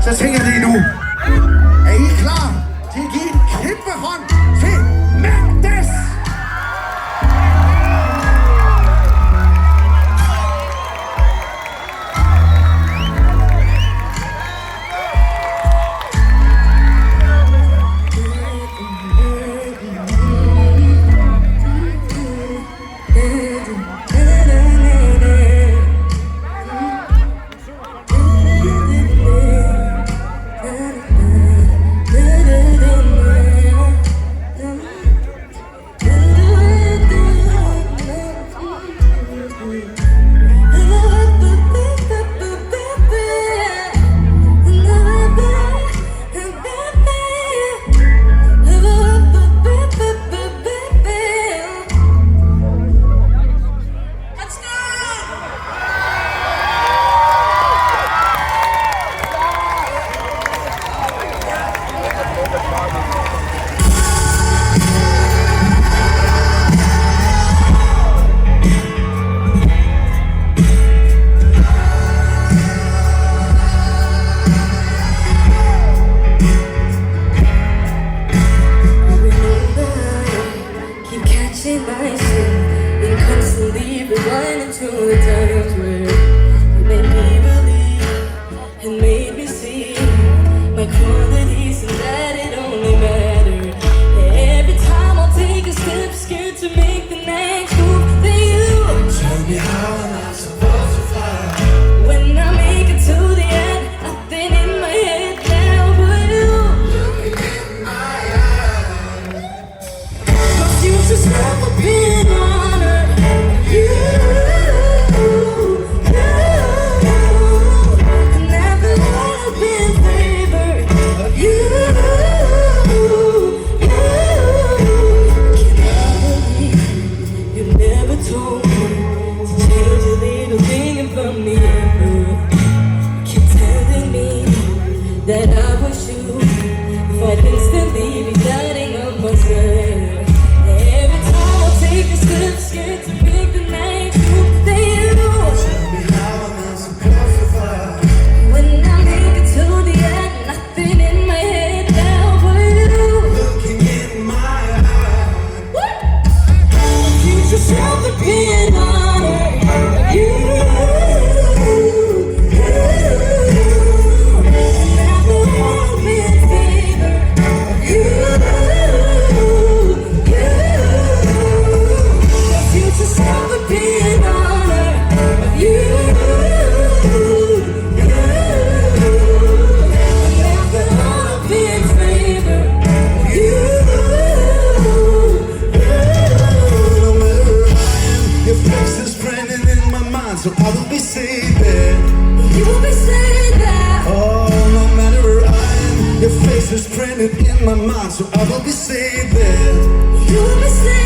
så tænker jeg lige nu. Er I klar til at give en kæmpe hånd til Mekdes? And constantly rewinding to the times where you made me believe and made me see my qualities and that it only mattered. Every time I'll take a step, scared to make the next move. Then you tell me how I'm supposed to fly. When I make it to the end, nothing in my head now but you. Looking in my eyes, my future's never been honored. You never have been favored. You can I believe you never told me to change a little thing from me ever. Keep telling me that I was you, if I'd instantly be doubting of myself. Every time I take a step, scared to make the next move. Then you tell me how I'm supposed to fly. When I make it to the end, nothing in my head now but you. Looking in my eyes, my future self would be an honor. You never have been favored. You future self would be an honor of you. Never wanna be in favor of you. No matter where I am, your face is branded in my mind, so I will be saving. You'll be saying that. Oh, no matter where I am, your face is branded in my mind, so I will be saving. You'll be saying